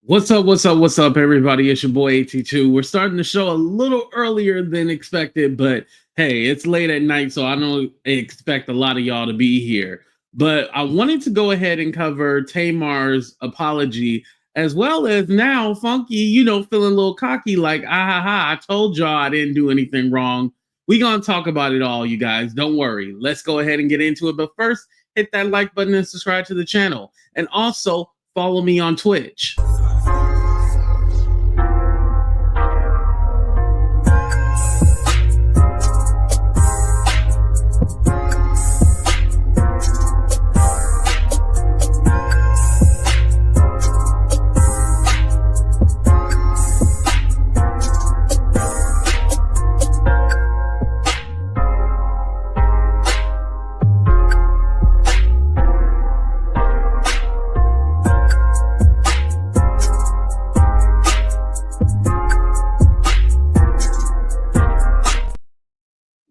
What's up, everybody? It's your boy AT2. We're starting the show a little earlier than expected, but hey, it's late at night, so I don't expect a lot of y'all to be here. But I wanted to go ahead and cover Tamar's apology, as well as now Funky, feeling a little cocky, like, I told y'all I didn't do anything wrong. We gonna talk about it all, you guys. Don't worry. Let's go ahead and get into it. But first, hit that like button and subscribe to the channel. And also follow me on Twitch.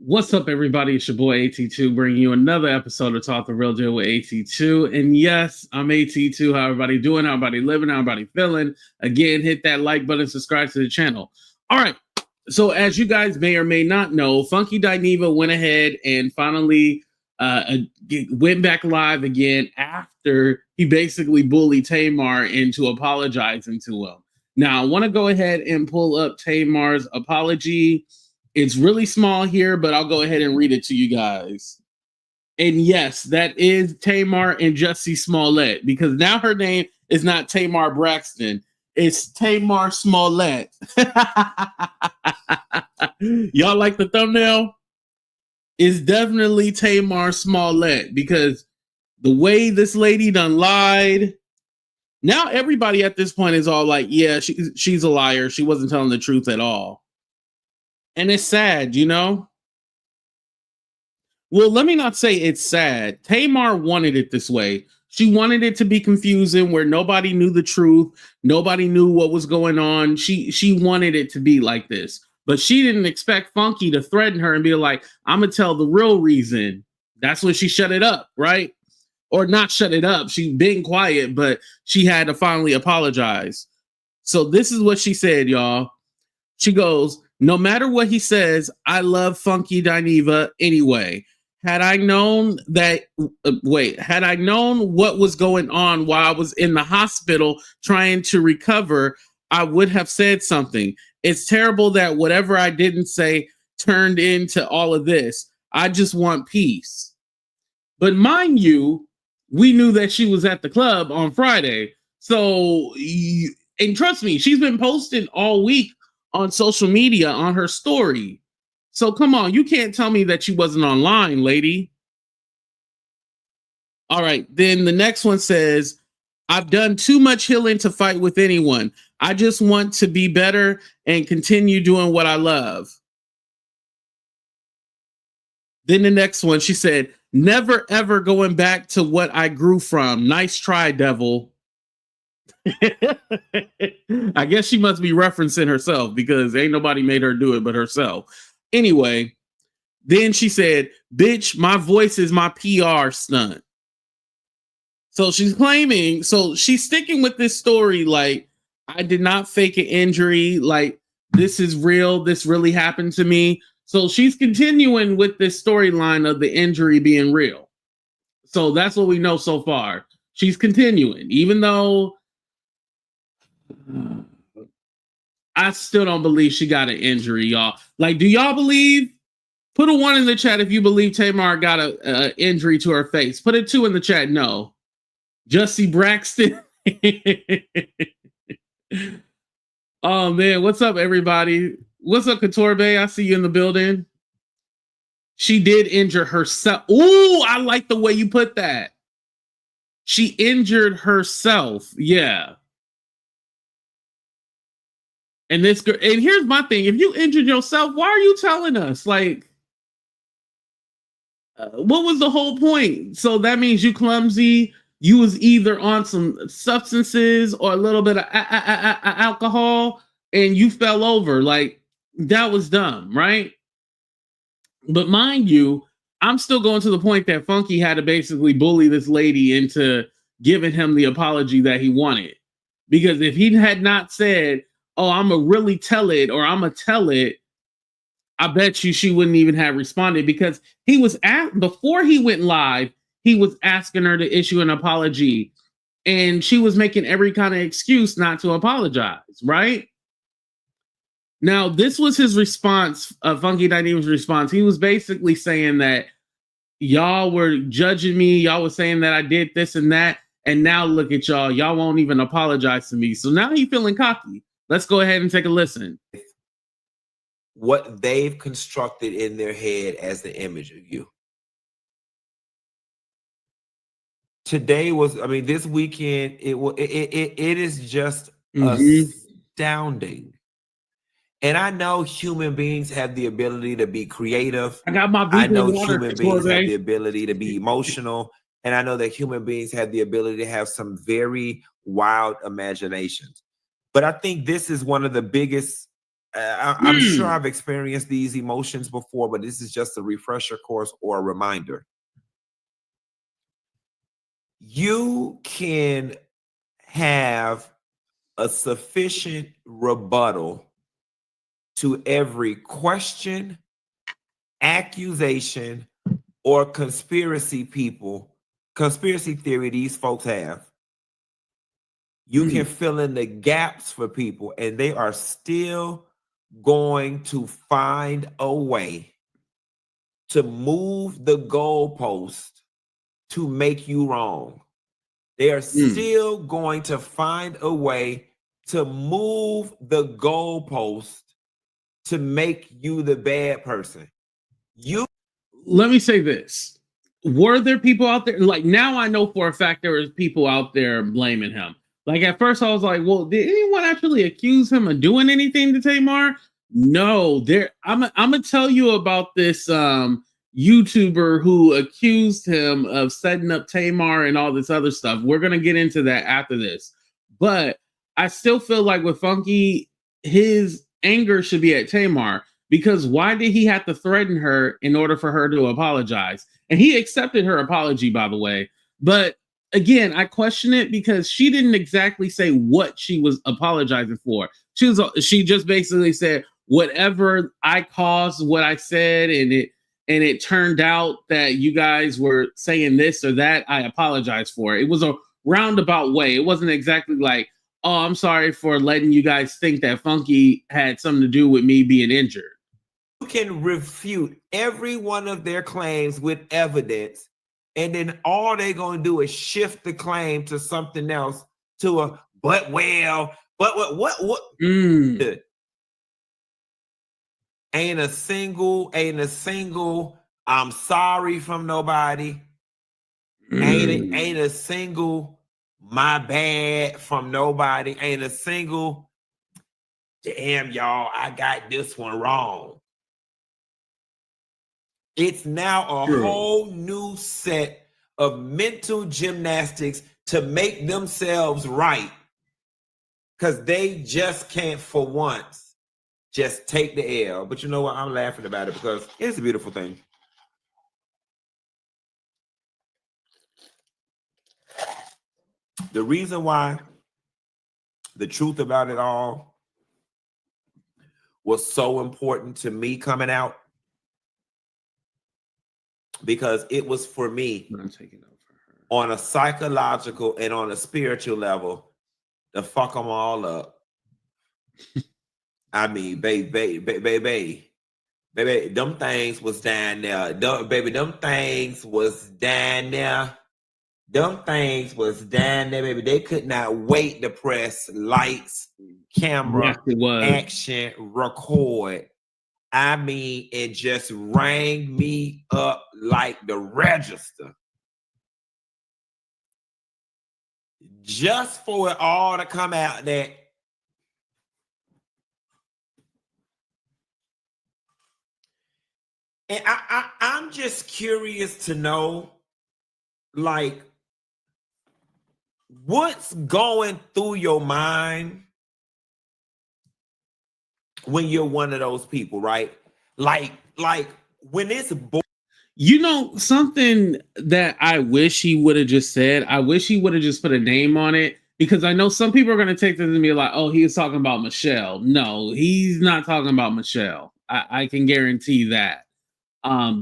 What's up, everybody? It's your boy AT2 bringing you another episode of Talk the Real Deal with AT2. And yes, I'm AT2. How everybody doing? How everybody living? How everybody feeling? Again, hit that like button, subscribe to the channel. All right. So as you guys may or may not know, Funky Dineva went ahead and finally went back live again after he basically bullied Tamar into apologizing to him. Now, I want to go ahead and pull up Tamar's apology. It's really small here, but I'll go ahead and read it to you guys. And yes, that is Tamar and Jussie Smollett, because now her name is not Tamar Braxton. It's Tamar Smollett. Y'all like the thumbnail? It's definitely Tamar Smollett, because the way this lady done lied. Now everybody at this point is all like, yeah, she's a liar. She wasn't telling the truth at all. And it's sad, you know? Well, let me not say it's sad. Tamar wanted it this way. She wanted it to be confusing, where nobody knew the truth. Nobody knew what was going on. She wanted it to be like this. But she didn't expect Funky to threaten her and be like, I'm going to tell the real reason. That's when she shut it up, right? Or not shut it up. She been quiet, but she had to finally apologize. So this is what she said, y'all. She goes, no matter what he says, I love Funky Dineva anyway. Had I known what was going on while I was in the hospital trying to recover, I would have said something. It's terrible that whatever I didn't say turned into all of this. I just want peace. But mind you, we knew that she was at the club on Friday. So, and trust me, she's been posting all week on social media on her story. So come on, you can't tell me that she wasn't online, lady. All right, then the next one says, I've done too much healing to fight with anyone. I just want to be better and continue doing what I love. Then the next one, she said, never ever going back to what I grew from. Nice try, devil. I guess she must be referencing herself, because ain't nobody made her do it but herself. Anyway, then she said, bitch, my voice is my PR stunt. So she's claiming, so she's sticking with this story like, I did not fake an injury, like this is real, this really happened to me. So she's continuing with this storyline of the injury being real. So that's what we know so far. She's continuing, even though I still don't believe she got an injury, y'all. Like, do y'all believe? Put a 1 in the chat if you believe Tamar got a injury to her face. Put a 2 in the chat. No. Jussie Braxton. Oh, man. What's up, everybody? What's up, Couture Bay? I see you in the building. She did injure herself. Ooh, I like the way you put that. She injured herself. Yeah. And this girl, and here's my thing: if you injured yourself, why are you telling us? Like, what was the whole point? So that means you clumsy. You was either on some substances or a little bit of alcohol, and you fell over. Like, that was dumb, right? But mind you, I'm still going to the point that Funky had to basically bully this lady into giving him the apology that he wanted. Because if he had not said, "Oh, I'm gonna really tell it," or "I'm gonna tell it," I bet you she wouldn't even have responded, because he was before he went live, he was asking her to issue an apology, and she was making every kind of excuse not to apologize, right? Now, this was his response, Funky Dineva's response. He was basically saying that y'all were judging me, y'all were saying that I did this and that, and now look at y'all, y'all won't even apologize to me. So now he's feeling cocky. Let's go ahead and take a listen. What they've constructed in their head as the image of you. Today was, I mean, this weekend, it is just astounding. And I know human beings have the ability to be creative. I know human beings have the ability to be emotional. And I know that human beings have the ability to have some very wild imaginations. But I think this is one of the biggest, I'm sure I've experienced these emotions before, but this is just a refresher course or a reminder. You can have a sufficient rebuttal to every question, accusation, or conspiracy theory these folks have. You can fill in the gaps for people, and they are still going to find a way to move the goalpost to make you wrong. They are still going to find a way to move the goalpost to make you the bad person. Let me say this. Were there people out there, like, now I know for a fact there was people out there blaming him. Like, at first I was like, well, did anyone actually accuse him of doing anything to Tamar? No. I'm gonna tell you about this YouTuber who accused him of setting up Tamar and all this other stuff. We're gonna get into that after this. But I still feel like with Funky, his anger should be at Tamar, because why did he have to threaten her in order for her to apologize? And he accepted her apology, by the way. But again, I question it, because she didn't exactly say what she was apologizing for. She just basically said, whatever I caused, what I said, and it turned out that you guys were saying this or that, I apologize for it. It was a roundabout way. It wasn't exactly like, oh, I'm sorry for letting you guys think that Funky had something to do with me being injured. You can refute every one of their claims with evidence, and then all they're going to do is shift the claim to something else, to a what? Ain't a single I'm sorry from nobody. Ain't a single my bad from nobody. Ain't a single damn y'all, I got this one wrong. It's now a whole new set of mental gymnastics to make themselves right, because they just can't for once just take the L. But you know what? I'm laughing about it because it's a beautiful thing. The reason why the truth about it all was so important to me coming out, because it was for me on a psychological and on a spiritual level to fuck them all up. I mean, baby, them things was down there. Them things was down there. Them things was down there, baby. They could not wait to press lights, camera, action, record. I mean, it just rang me up like the register. Just for it all to come out that and I'm just curious to know, like, what's going through your mind when you're one of those people, right? Like when it's something that I wish he would have just said. I wish he would have just put a name on it because I know some people are going to take this and be like, oh, he was talking about Michelle. No, he's not talking about Michelle. I can guarantee that.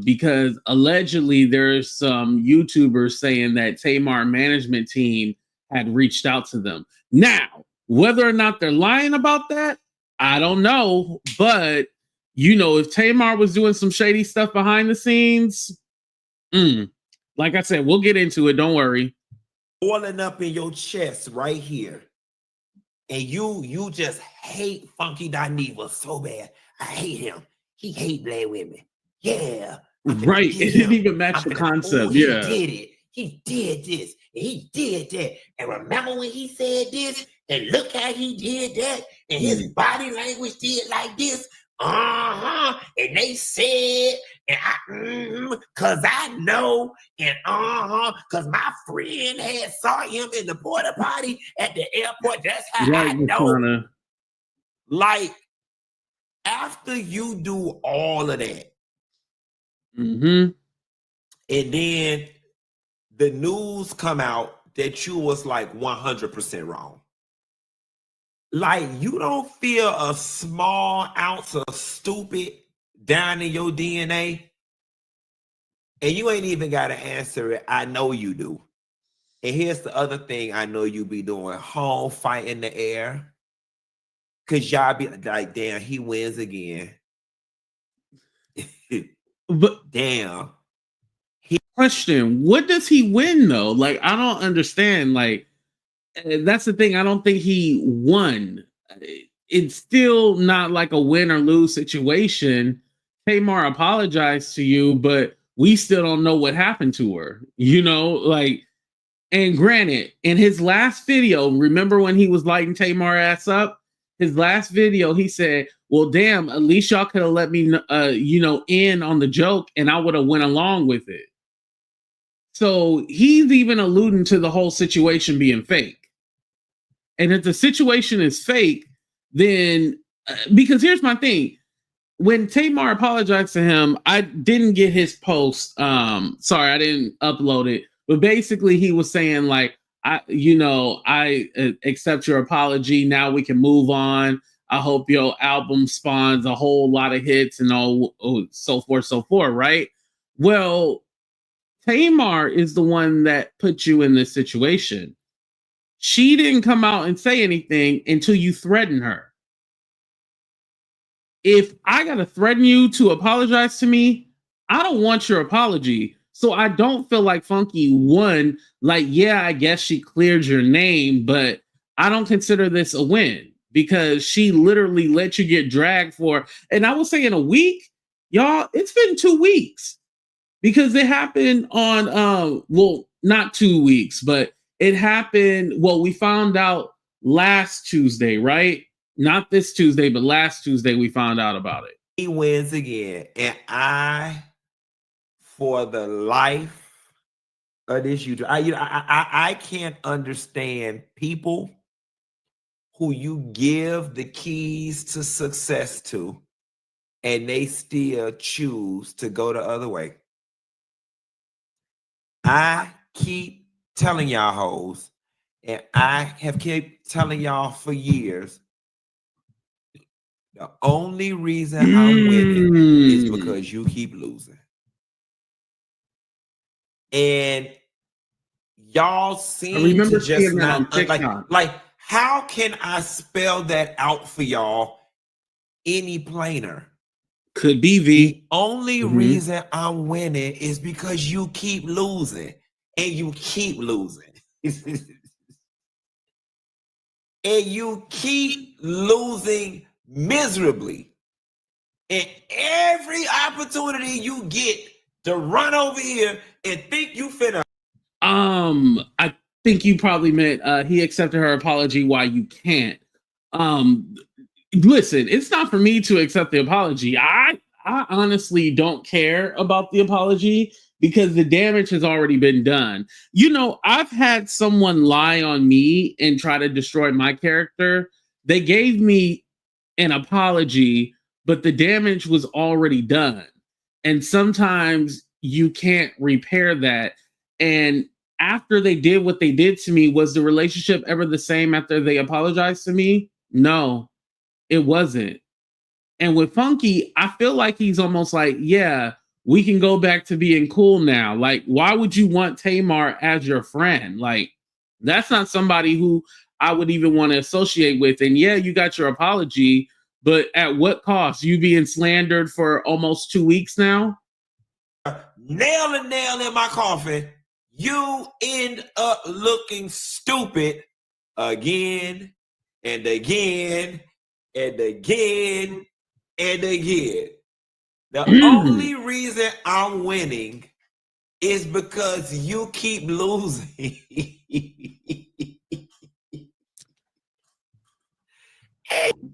Because allegedly there's some YouTubers saying that Tamar management team had reached out to them. Now, whether or not they're lying about that, I don't know. But, you know, if Tamar was doing some shady stuff behind the scenes, like I said, we'll get into it. Don't worry. Boiling up in your chest right here. And you just hate Funky Dineva so bad. I hate him. He hate black women. Yeah. Right. It didn't even match the concept. Yeah. He did it. He did this. And he did that. And remember when he said this? And look how he did that. And his body language did like this. And they said, and cause I know, and cause my friend had saw him in the porta potty at the airport. That's how I know. Like, after you do all of that, and then the news come out that you was like 100% wrong. Like, you don't feel a small ounce of stupid down in your DNA, and you ain't even got to answer it. I know you do. And here's the other thing I know you be doing: home fight in the air. Cause y'all be like, damn, he wins again. But damn. Question: what does he win though? Like, I don't understand. Like, that's the thing. I don't think he won. It's still not like a win or lose situation. Tamar apologized to you, but we still don't know what happened to her. You know, like, and granted, in his last video, remember when he was lighting Tamar ass up? His last video, he said, well, damn, at least y'all could have let me, in on the joke and I would have went along with it. So he's even alluding to the whole situation being fake. And if the situation is fake, then, because here's my thing. When Tamar apologized to him, I didn't get his post. Sorry, I didn't upload it. But basically he was saying like, I accept your apology. Now we can move on. I hope your album spawns a whole lot of hits and all so forth, right? Well, Tamar is the one that put you in this situation. She didn't come out and say anything until you threatened her. If I got to threaten you to apologize to me, I don't want your apology. So I don't feel like Funky won. Like, yeah, I guess she cleared your name, but I don't consider this a win because she literally let you get dragged for, and I will say in a week, y'all, it's been 2 weeks because it happened on, not 2 weeks, but it happened. Well, we found out last Tuesday, right? Not this Tuesday, but last Tuesday we found out about it. He wins again. And I, for the life of this YouTube, I can't understand people who you give the keys to success to and they still choose to go the other way. I keep telling y'all hoes, and I have kept telling y'all for years, the only reason I'm winning is because you keep losing. And y'all seem to just not like, how can I spell that out for y'all any plainer? Could be V. The only reason I'm winning is because you keep losing, and you keep losing. And you keep losing miserably. And every opportunity you get to run over here and think you finna. I think you probably meant he accepted her apology while you can't. Listen, it's not for me to accept the apology. I honestly don't care about the apology because the damage has already been done. You know, I've had someone lie on me and try to destroy my character. They gave me an apology, but the damage was already done. And sometimes you can't repair that. And after they did what they did to me, was the relationship ever the same after they apologized to me? No, it wasn't. And with Funky, I feel like he's almost like, yeah, we can go back to being cool now. Like, why would you want Tamar as your friend? Like, that's not somebody who I would even want to associate with. And yeah, you got your apology, but at what cost? You being slandered for almost 2 weeks now? Nail in my coffin. You end up looking stupid again and again and again and again. The only reason I'm winning is because you keep losing.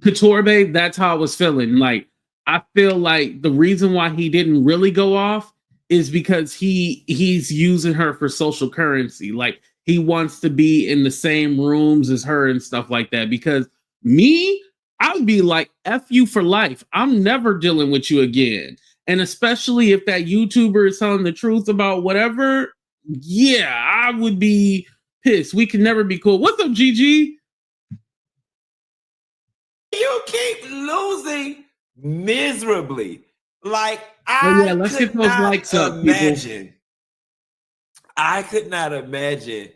Couture, babe, that's how I was feeling. Like, I feel like the reason why he didn't really go off is because he's using her for social currency. Like, he wants to be in the same rooms as her and stuff like that. Because me, I would be like, F you for life. I'm never dealing with you again. And especially if that YouTuber is telling the truth about whatever, yeah, I would be pissed. We can never be cool. What's up, Gigi? You keep losing miserably. Like, let's get those likes up, people. I could not imagine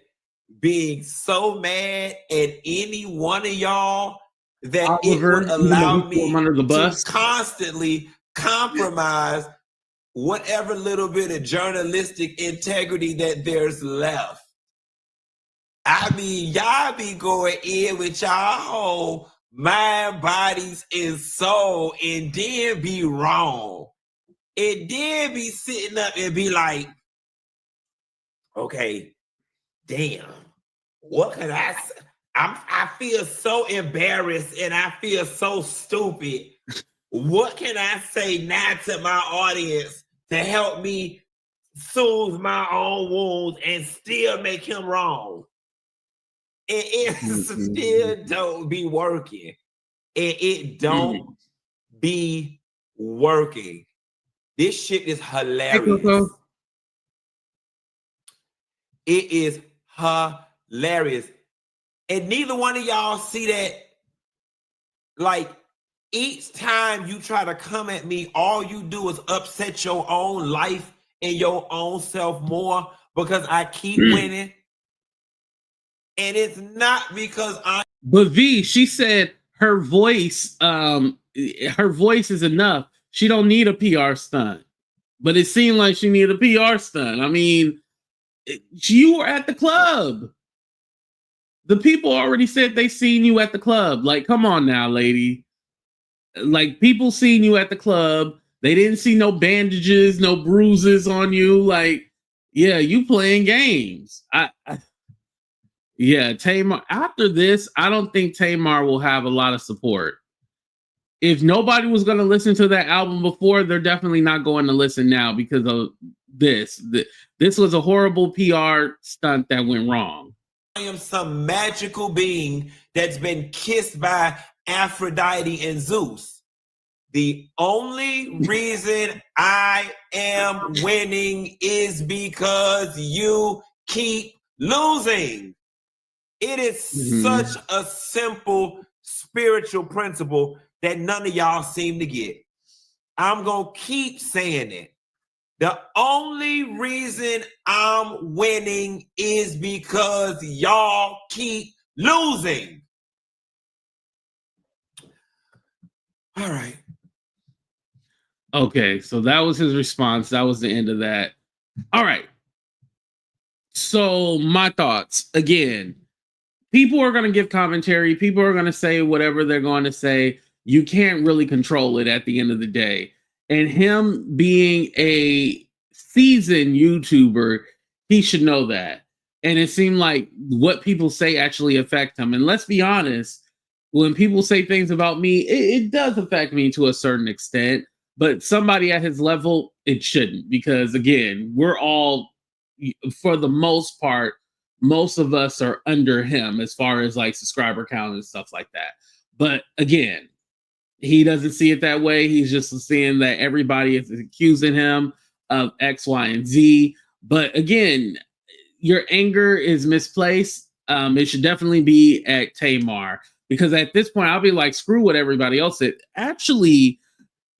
being so mad at any one of y'all that Oliver, it would allow me under the bus to constantly compromise whatever little bit of journalistic integrity that there's left. I mean, y'all be going in with y'all whole mind, bodies, and soul, and then be wrong. And then be sitting up and be like, okay, damn, what can I say? I feel so embarrassed and I feel so stupid. What can I say now to my audience to help me soothe my own wounds and still make him wrong? And it still don't be working. And it don't be working. This shit is hilarious. It is hilarious. And neither one of y'all see that. Like, each time you try to come at me, all you do is upset your own life and your own self more because I keep winning. And it's not because I. But V, she said her voice is enough. She don't need a PR stunt. But it seemed like she needed a PR stunt. I mean, you were at the club. The people already said they seen you at the club. Like, come on now, lady. Like, people seen you at the club. They didn't see no bandages, no bruises on you. Like, yeah, you playing games. Yeah, Tamar. After this, I don't think Tamar will have a lot of support. If nobody was going to listen to that album before, they're definitely not going to listen now because of this. This was a horrible PR stunt that went wrong. I am some magical being that's been kissed by Aphrodite and Zeus. The only reason I am winning is because you keep losing. It is such a simple spiritual principle that none of y'all seem to get. I'm going to keep saying it. The only reason I'm winning is because y'all keep losing. All right. Okay, so that was his response. That was the end of that. All right. So my thoughts, again, people are going to give commentary. People are going to say whatever they're going to say. You can't really control it at the end of the day. And him being a seasoned YouTuber, he should know that. And it seemed like what people say actually affect him. And let's be honest, when people say things about me, it does affect me to a certain extent. But somebody at his level, it shouldn't. Because again, we're all, for the most part, most of us are under him as far as like subscriber count and stuff like that. But again, he doesn't see it that way. He's just seeing that everybody is accusing him of X, Y, and Z. But again, your anger is misplaced. It should definitely be at Tamar, because at this point I'll be like, screw what everybody else said. Actually,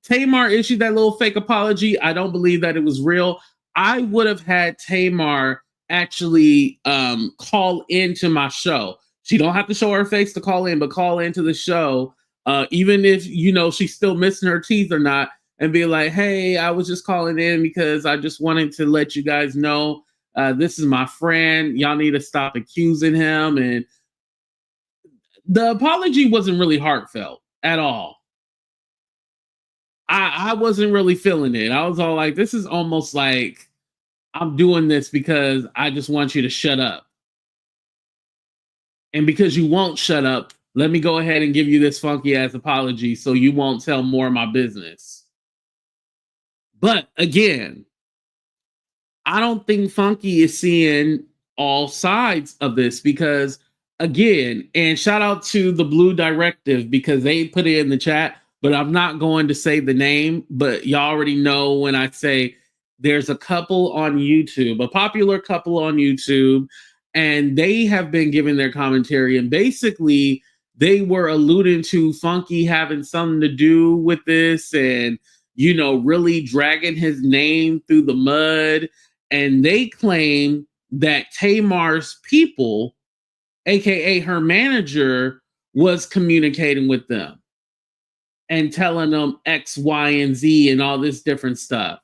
Tamar issued that little fake apology. I don't believe that it was real. I would have had Tamar actually call into my show. She don't have to show her face to call in, but call into the show, even if she's still missing her teeth or not, and be like, "Hey, I was just calling in because I just wanted to let you guys know this is my friend. Y'all need to stop accusing him." And the apology wasn't really heartfelt at all. I wasn't really feeling it. I was all like, this is almost like I'm doing this because I just want you to shut up. And because you won't shut up, let me go ahead and give you this funky ass apology so you won't tell more of my business. But again, I don't think Funky is seeing all sides of this, because again, and shout out to the Blue Directive because they put it in the chat, but I'm not going to say the name, but y'all already know when I say there's a couple on YouTube, a popular couple on YouTube, and they have been giving their commentary, and basically they were alluding to Funky having something to do with this, and really dragging his name through the mud. And they claim that Tamar's people, aka her manager, was communicating with them and telling them X, Y, and Z and all this different stuff.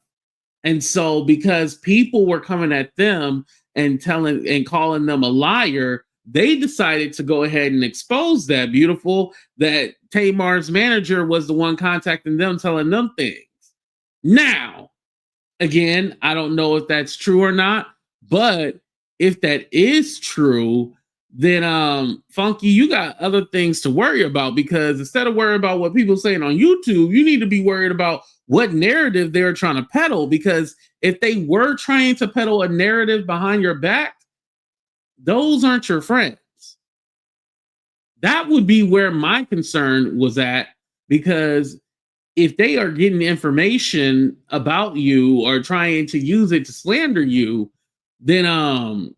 And so because people were coming at them and telling and calling them a liar, they decided to go ahead and expose that that Tamar's manager was the one contacting them, telling them things. Now, again, I don't know if that's true or not, but if that is true, then Funky, you got other things to worry about, because instead of worrying about what people saying on YouTube, you need to be worried about what narrative they're trying to peddle. Because if they were trying to peddle a narrative behind your back, those aren't your friends. That would be where my concern was at, because if they are getting information about you or trying to use it to slander you, then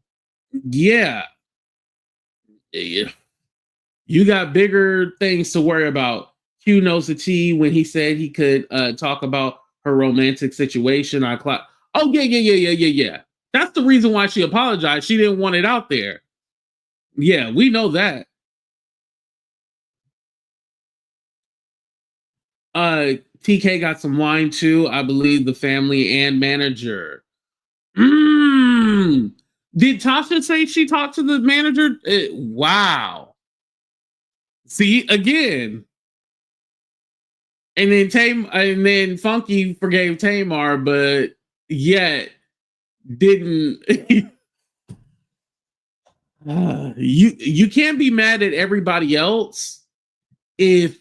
yeah, you got bigger things to worry about. Q knows the tea when he said he could talk about her romantic situation. Oh yeah. That's the reason why she apologized. She didn't want it out there. Yeah, we know that. TK got some wine too. I believe the family and manager. Did Tasha say she talked to the manager? Wow. See, again. And then Funky forgave Tamar, but yet didn't. You can't be mad at everybody else if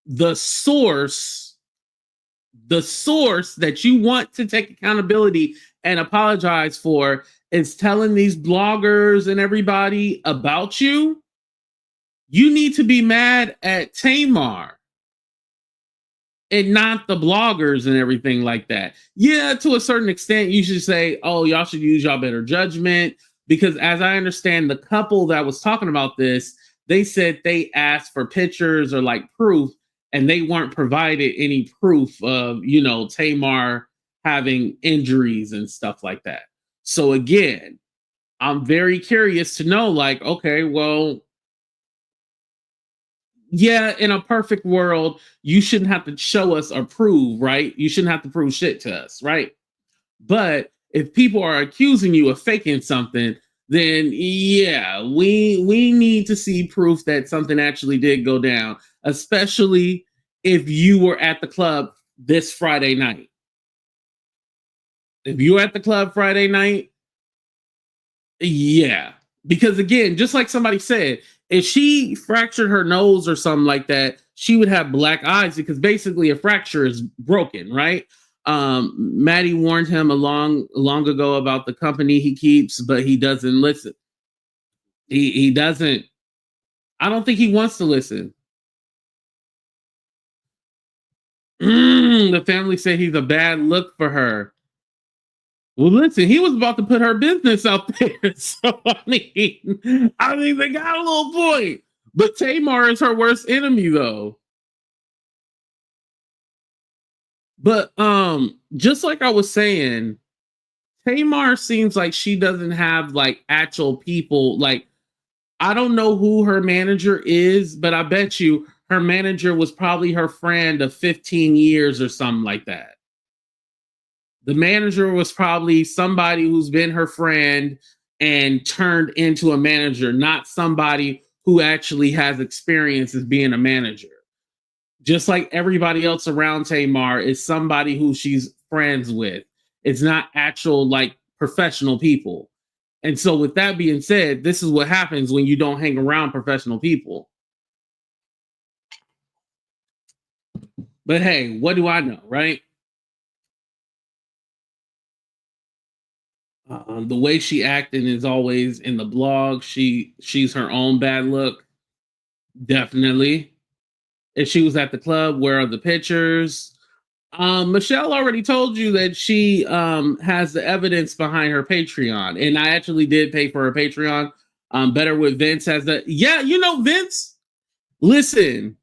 the source that you want to take accountability and apologize for is telling these bloggers and everybody about you. You need to be mad at Tamar and not the bloggers and everything like that. Yeah, to a certain extent, you should say, oh, y'all should use y'all better judgment. Because as I understand, the couple that was talking about this, they said they asked for pictures or like proof, and they weren't provided any proof of, Tamar having injuries and stuff like that. So again, I'm very curious to know, like, okay, well, yeah, in a perfect world, you shouldn't have to show us or prove, right? You shouldn't have to prove shit to us, right? But if people are accusing you of faking something, then yeah, we need to see proof that something actually did go down, especially if you were at the club this Friday night. If you were at the club Friday night, yeah. Because again, just like somebody said, if she fractured her nose or something like that, she would have black eyes, because basically a fracture is broken, right? Maddie warned him long ago about the company he keeps, but he doesn't listen. He doesn't. I don't think he wants to listen. The family said he's a bad look for her. Well, listen, he was about to put her business out there. So I mean, they got a little point. But Tamar is her worst enemy, though. But just like I was saying, Tamar seems like she doesn't have like actual people. Like, I don't know who her manager is, but I bet you her manager was probably her friend of 15 years or something like that. The manager was probably somebody who's been her friend and turned into a manager, not somebody who actually has experience as being a manager. Just like everybody else around Tamar is somebody who she's friends with. It's not actual like professional people. And so with that being said, this is what happens when you don't hang around professional people. But hey, what do I know, right? The way she acting is always in the blog. She's her own bad look, definitely. If she was at the club, where are the pictures? Michelle already told you that she has the evidence behind her Patreon, and I actually did pay for her Patreon. Better with Vince has the Vince. Listen,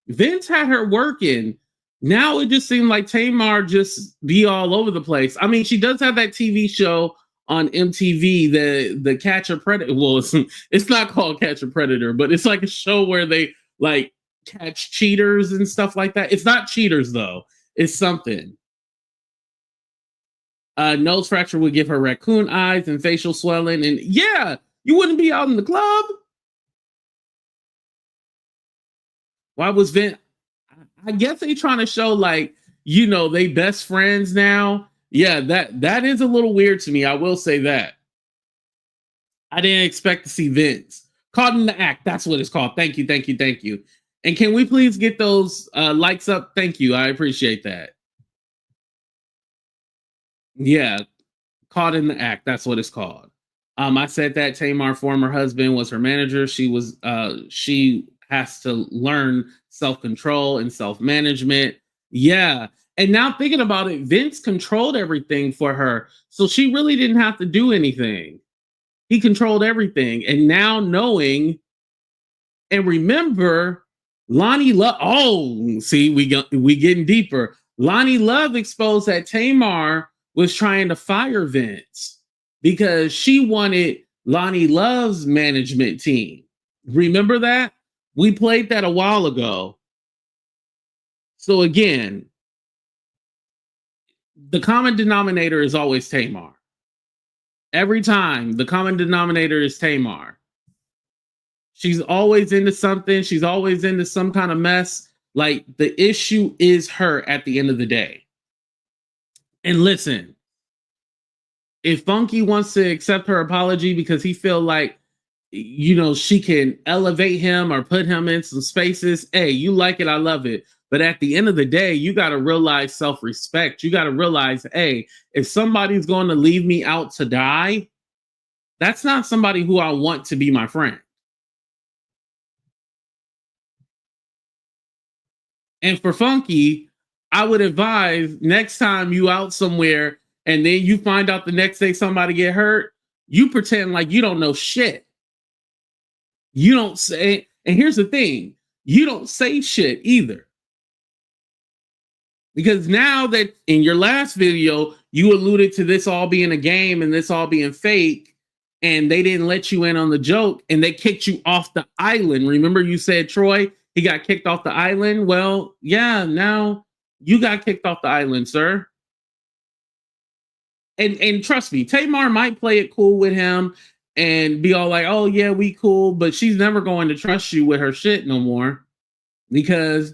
Vince had her working. Now it just seemed like Tamar just be all over the place. I mean, she does have that TV show on MTV, the Catch a Predator. Well, it's not called Catch a Predator, but it's like a show where they like catch cheaters and stuff like that. It's not cheaters though. It's something. Nose fracture would give her raccoon eyes and facial swelling, and yeah, you wouldn't be out in the club. Why was Vince? I guess they trying to show like they best friends now. Yeah, that is a little weird to me. I will say that. I didn't expect to see Vince caught in the act. That's what it's called. Thank you, thank you, thank you. And can we please get those likes up? Thank you. I appreciate that. Yeah, caught in the act. That's what it's called. I said that Tamar former husband was her manager. She has to learn self-control and self-management. Yeah. And now thinking about it, Vince controlled everything for her. So she really didn't have to do anything. He controlled everything. And now knowing and remember, Lonnie Love. Oh, see, we getting deeper. Lonnie Love exposed that Tamar was trying to fire Vince because she wanted Lonnie Love's management team. Remember that? We played that a while ago. So again, the common denominator is always Tamar. Every time, the common denominator is Tamar. She's always into something. She's always into some kind of mess. Like, the issue is her at the end of the day. And listen, if Funky wants to accept her apology because he feel like, she can elevate him or put him in some spaces, hey, you like it, I love it. But at the end of the day, you got to realize self-respect. You got to realize, hey, if somebody's going to leave me out to die, that's not somebody who I want to be my friend. And for Funky, I would advise next time you out somewhere and then you find out the next day somebody get hurt, you pretend like you don't know shit. You don't say, and here's the thing, you don't say shit either. Because now that in your last video, you alluded to this all being a game and this all being fake, and they didn't let you in on the joke and they kicked you off the island. Remember you said, Troy, he got kicked off the island? Well, yeah, now you got kicked off the island, sir. And trust me, Tamar might play it cool with him and be all like, oh yeah, we cool, but she's never going to trust you with her shit no more. Because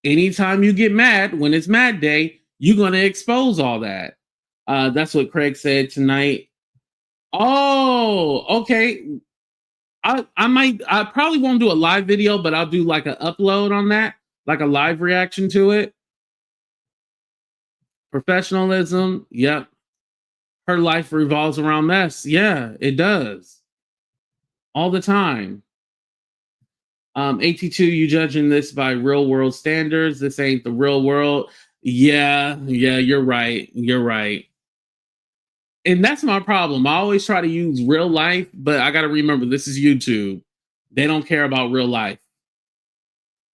anytime you get mad, when it's mad day, you're going to expose all that. That's what Craig said tonight. Oh, okay. I probably won't do a live video, but I'll do like an upload on that, like a live reaction to it. Professionalism. Yep. Her life revolves around mess. Yeah, it does. All the time. 82, you judging this by real world standards. This ain't the real world. Yeah, you're right. You're right. And that's my problem. I always try to use real life, but I got to remember this is YouTube. They don't care about real life.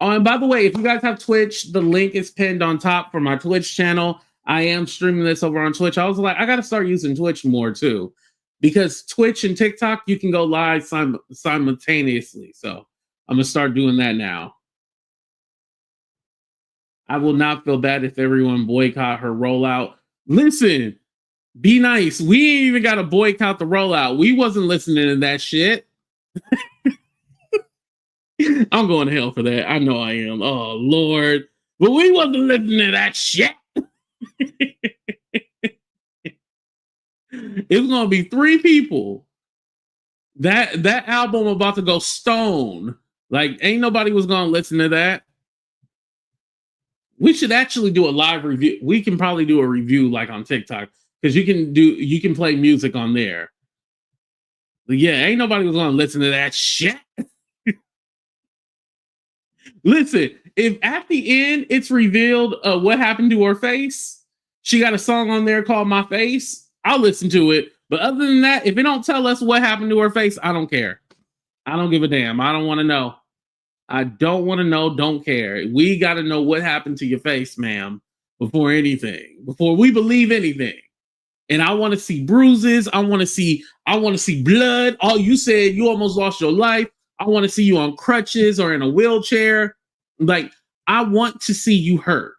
Oh, and by the way, if you guys have Twitch, the link is pinned on top for my Twitch channel. I am streaming this over on Twitch. I was like, I got to start using Twitch more too, because Twitch and TikTok, you can go live simultaneously. So I'm going to start doing that now. I will not feel bad if everyone boycott her rollout. Listen, be nice. We ain't even got to boycott the rollout. We wasn't listening to that shit. I'm going to hell for that. I know I am. Oh, Lord. But we wasn't listening to that shit. It's going to be 3 people. That album about to go stone. Like, ain't nobody was going to listen to that. We should actually do a live review. We can probably do a review like on TikTok, because you can play music on there. But yeah, ain't nobody was going to listen to that shit. Listen, if at the end it's revealed what happened to her face, she got a song on there called My Face, I'll listen to it. But other than that, if it don't tell us what happened to her face, I don't care. I don't give a damn. I don't want to know. I don't want to know. Don't care. We got to know what happened to your face, ma'am, before anything, before we believe anything. And I want to see bruises. I want to see blood. Oh, you said you almost lost your life. I want to see you on crutches or in a wheelchair. Like, I want to see you hurt.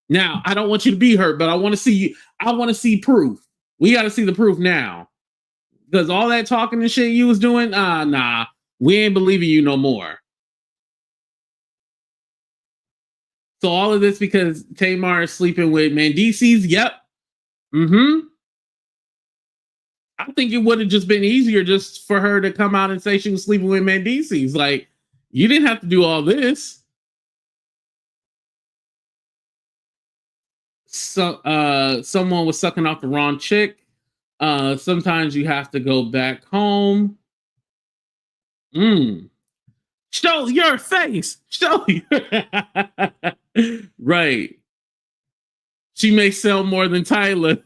Now, I don't want you to be hurt, but I want to see you. I want to see proof. We got to see the proof now. Because all that talking and shit you was doing, nah, we ain't believing you no more. So all of this because Tamar is sleeping with Mendices? Yep. I think it would have just been easier just for her to come out and say she was sleeping with Mendices. Like, you didn't have to do all this. So someone was sucking off the wrong chick. Sometimes you have to go back home. Show your face. Show your right. She may sell more than Tyler.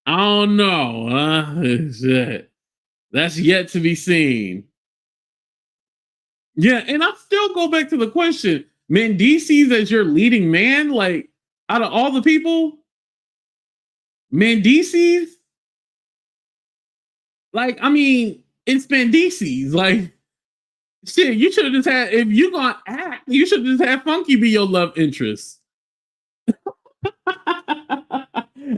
I don't know. Shit. That's yet to be seen. Yeah, and I still go back to the question: Mendices as your leading man, like out of all the people, Mendices, like, I mean, it's Mendices. Like, shit, you should have just had, if you gonna act, you should just have Funky be your love interest.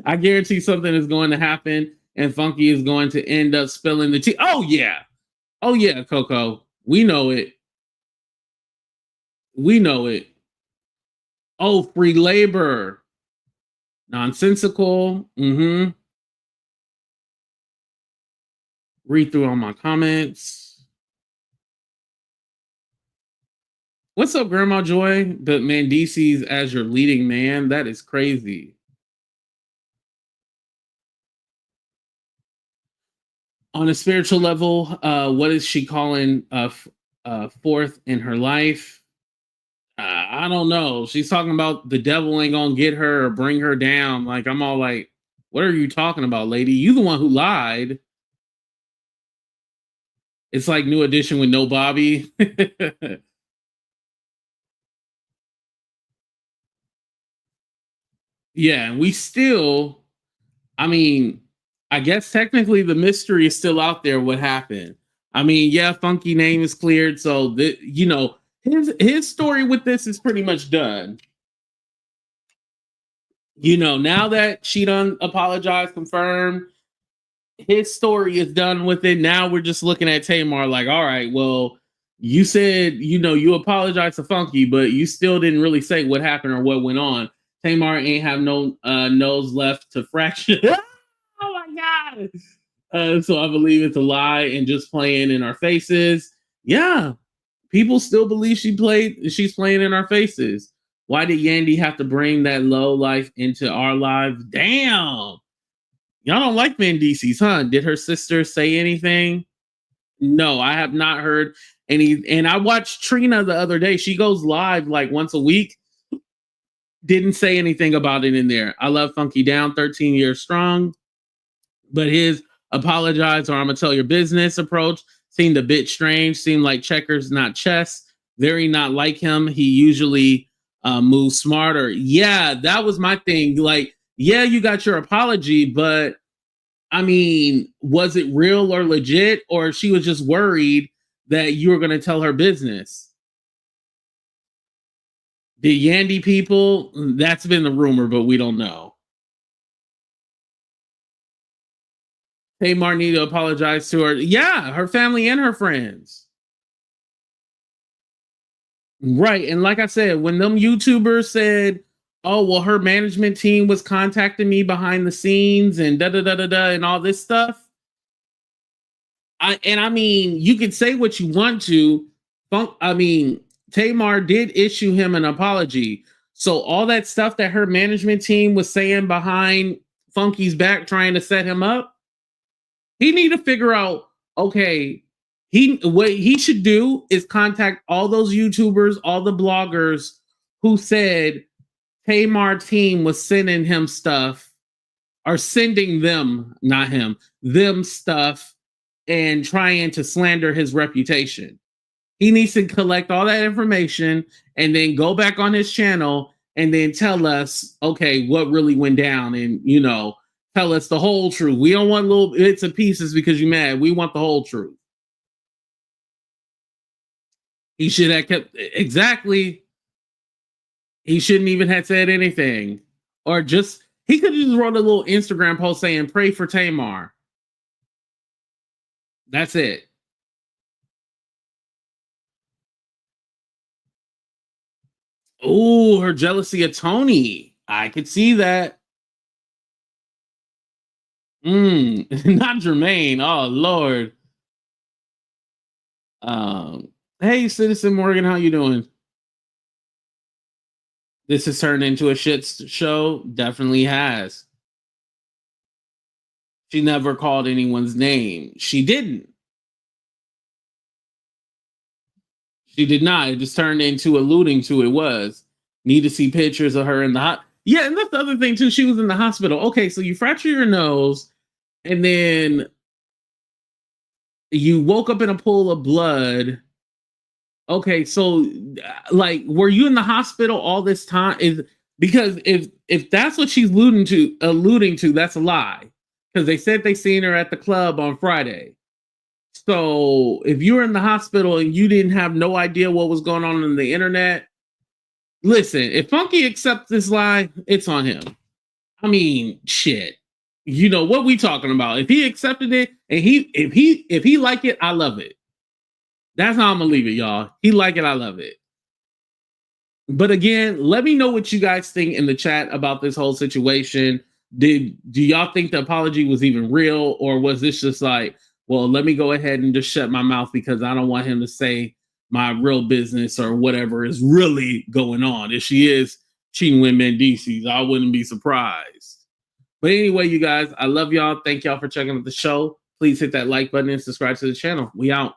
I guarantee something is going to happen, and Funky is going to end up spilling the tea. Oh yeah, Coco, we know it. We know it. Oh, free labor. Nonsensical. Read through all my comments. What's up, Grandma Joy? But Mendices as your leading man? That is crazy. On a spiritual level, what is she calling forth in her life? I don't know. She's talking about the devil ain't gonna get her or bring her down. Like, I'm all like, what are you talking about, lady? You the one who lied. It's like New Edition with no Bobby. Yeah, and we still, I mean, I guess technically the mystery is still out there. What happened? I mean, yeah, Funky name is cleared, so that, you know, his story with this is pretty much done. You know, now that she done apologized, confirmed, his story is done with it. Now we're just looking at Tamar like, all right, well, you said, you know, you apologized to Funky, but you still didn't really say what happened or what went on. Tamar ain't have no nose left to fracture. Oh my God. So I believe it's a lie and just playing in our faces. Yeah. People still believe she's playing in our faces. Why did Yandy have to bring that low life into our lives? Damn. Y'all don't like Mendices, huh? Did her sister say anything? No, I have not heard any. And I watched Trina the other day. She goes live like once a week. didn't say anything about it in there. I love Funky Down, 13 years strong, but his apologize or I'm gonna tell your business approach seemed a bit strange, seemed like checkers, not chess. Very not like him. He usually moves smarter. Yeah, that was my thing. Like, yeah, you got your apology, but I mean, was it real or legit, or she was just worried that you were going to tell her business? The Yandy people, that's been the rumor, but we don't know. Tamar need to apologize to her. Yeah, her family and her friends. Right. And like I said, when them YouTubers said, oh, well, her management team was contacting me behind the scenes and da da da da da and all this stuff. I mean, you could say what you want to. Tamar did issue him an apology. So all that stuff that her management team was saying behind Funky's back trying to set him up, he need to figure out, okay, what he should do is contact all those YouTubers, all the bloggers who said Tamar team was sending him stuff, or sending them, not him, them stuff, and trying to slander his reputation. He needs to collect all that information and then go back on his channel and then tell us, okay, what really went down, and tell us the whole truth. We don't want little bits and pieces because you're mad. We want the whole truth. He should have kept exactly. He shouldn't even have said anything, or just he could have just wrote a little Instagram post saying "Pray for Tamar." That's it. Oh, her jealousy of Tony. I could see that. Not Jermaine. Oh Lord. Hey, Citizen Morgan, how you doing? This has turned into a shit show. Definitely has. She never called anyone's name. She didn't. She did not. It just turned into alluding to it was. Need to see pictures of her in the Yeah, and that's the other thing too. She was in the hospital. Okay, so you fracture your nose, and then you woke up in a pool of blood. Okay, so like, were you in the hospital all this time? Is because if that's what she's alluding to, that's a lie. Because they said they seen her at the club on Friday. So if you were in the hospital and you didn't have no idea what was going on the internet, listen, if Funky accepts this lie, it's on him. I mean, shit. You know what we talking about? If he accepted it and if he like it, I love it. That's how I'm gonna leave it, y'all. He like it, I love it. But again, let me know what you guys think in the chat about this whole situation. Do y'all think the apology was even real, or was this just like, well, let me go ahead and just shut my mouth because I don't want him to say my real business or whatever is really going on. If she is cheating with Mendices, I wouldn't be surprised. But anyway, you guys, I love y'all. Thank y'all for checking out the show. Please hit that like button and subscribe to the channel. We out.